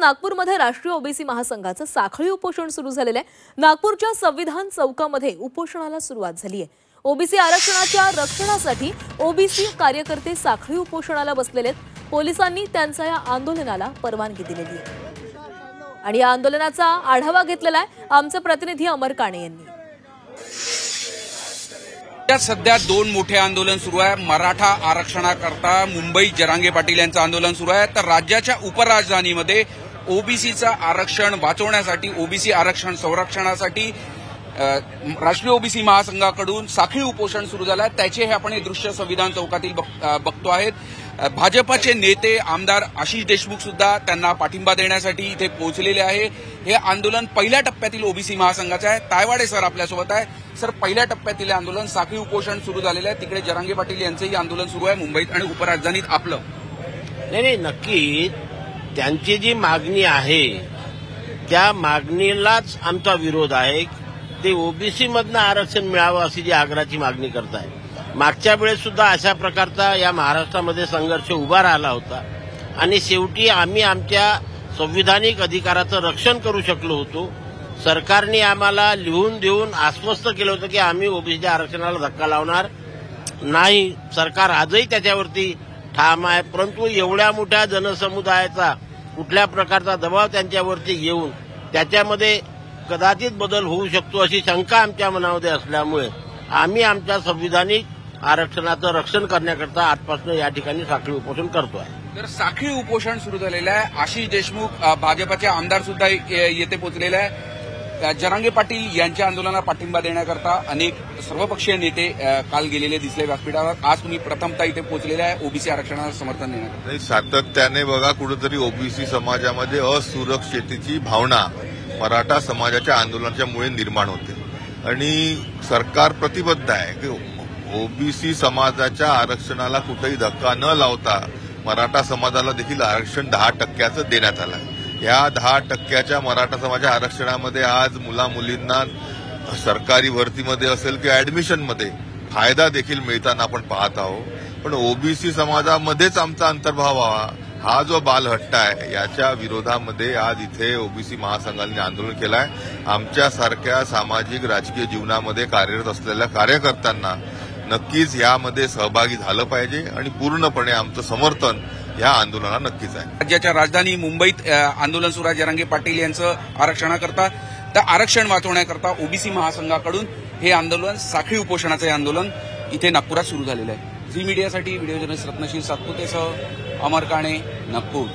नागपूरमध्ये राष्ट्रीय ओबीसी महासंघाचं साखळी उपोषण सुरू झालेलं आहे। नागपूरच्या संविधान चौकामध्ये उपोषणाला सुरुवात झाली आहे। ओबीसी आरक्षणाच्या रक्षणासाठी ओबीसी कार्यकर्ते साखळी उपोषणाला बसलेले आहेत। पोलिसांनी त्यांच्या या आंदोलनाला परवानगी दिलेली आहे आणि या आंदोलनाचा आढावा घेतलेला आहे आमचे प्रतिनिधी अमर काणे यांनी। सध्या दोन मोठे आंदोलन सुरू आहे। मराठा आरक्षणाकरता मुंबईत जरांगे पाटील यांचं आंदोलन सुरू आहे, तर राज्याच्या उपराजधानीमध्ये ओबीसीचं आरक्षण वाचवण्यासाठी, ओबीसी आरक्षण संरक्षणासाठी राष्ट्रीय ओबीसी महासंघाकडून साखळी उपोषण सुरू झालं आहे। त्याचे हे आपण हे दृश्य संविधान चौकातील बघतो आहेत। भाजपचे नेते आमदार आशिष देशमुख सुद्धा त्यांना पाठिंबा देण्यासाठी इथे पोहोचलेले आहे। हे आंदोलन पहिल्या टप्प्यातील ओबीसी महासंघाचे आहे। तायवाडे सर आपल्यासोबत आहे। सर, पहिल्या टप्प्यातील आंदोलन साखळी उपोषण सुरू झालेलं आहे, तिकडे जरांगे पाटील यांचंही आंदोलन सुरू आहे मुंबईत आणि उपराजधानीत। आपलं नाही, नक्की त्यांची जी मागणी आहे त्या मागणीलाच आमचा विरोध आहे। ते ओबीसी मधनं आरक्षण मिळावं अशी जी आग्रहाची मागणी करताय। मागच्या वेळेस सुद्धा अशा प्रकारचा या महाराष्ट्रामध्ये संघर्ष उभा राहिला होता आणि शेवटी आम्ही आमच्या संविधानिक अधिकाराचं रक्षण करू शकलो होतो। सरकारने आम्हाला लिहून देऊन आश्वस्त केलं होतं की आम्ही ओबीसीच्या आरक्षणाला धक्का लावणार नाही। सरकार आजही त्याच्यावरती ठाम आहे, परंतु एवढ्या मोठ्या जनसमुदायाचा कुठल्या प्रकारचा दबाव त्यांच्यावरती येऊन त्याच्यामध्ये कदाचित बदल होऊ शकतो अशी शंका आमच्या मनामध्ये असल्यामुळे आम्ही आमच्या संविधानिक आरक्षणाचं रक्षण करण्याकरता आजपासून या ठिकाणी साखळी उपोषण करतोय। तर साखळी उपोषण सुरू झालेलं आहे। आशिष देशमुख भाजपचे आमदार सुद्धा येथे पोहोचलेले आहे। जरांगे पाटील यांच्या आंदोलनाला पाठिंबा देण्याकरता अनेक सर्वपक्षीय नेते काल गेलेले दिसले व्यासपीठावर। आज तुम्ही प्रथमतः इथे पोहोचलेले आहे ओबीसी आरक्षणाला समर्थन देण्याकरता। सातत्याने बघा, कुठेतरी ओबीसी समाजामध्ये असुरक्षिततेची भावना मराठा समाजाच्या आंदोलनाच्या मुळे निर्माण होते आणि सरकार प्रतिबद्ध आहे की ओबीसी समाजाच्या आरक्षणाला कुठेही धक्का न लावता मराठा समाजाला देखील आरक्षण 10% देण्यात आलं। या 10% मराठा समाजाच्या आरक्षणामध्ये आज मुला-मुलींना सरकारी भरतीमध्ये असेल किंवा ऍडमिशनमध्ये फायदा देखील मिळताना आपण पाहत आहोत। पण ओबीसी समाजामध्येच आमचा अंतर्भाव व्हावा हा जो बालहट्ट आहे याच्या विरोधामध्ये आज इथे ओबीसी महासंघाने आंदोलन केलं आहे। आमच्यासारख्या सामाजिक राजकीय जीवनामध्ये कार्यरत असलेल्या कार्यकर्त्यांना नक्कीच यामध्ये सहभागी झालं पाहिजे आणि पूर्णपणे आमचं समर्थन या आंदोलनाला नक्कीच आहे। राज्याच्या राजधानी मुंबईत आंदोलन सुरू आहे जरांगे पाटील यांचं आरक्षणाकरता, तर आरक्षण वाचवण्याकरता ओबीसी महासंघाकडून हे आंदोलन, साखळी उपोषणाचं हे आंदोलन इथे नागपुरात सुरू झालेलं आहे। झी मीडियासाठी व्हिडिओ जर्नलिस्ट रत्नशील सातपुतेसह अमर काणे, नागपूर।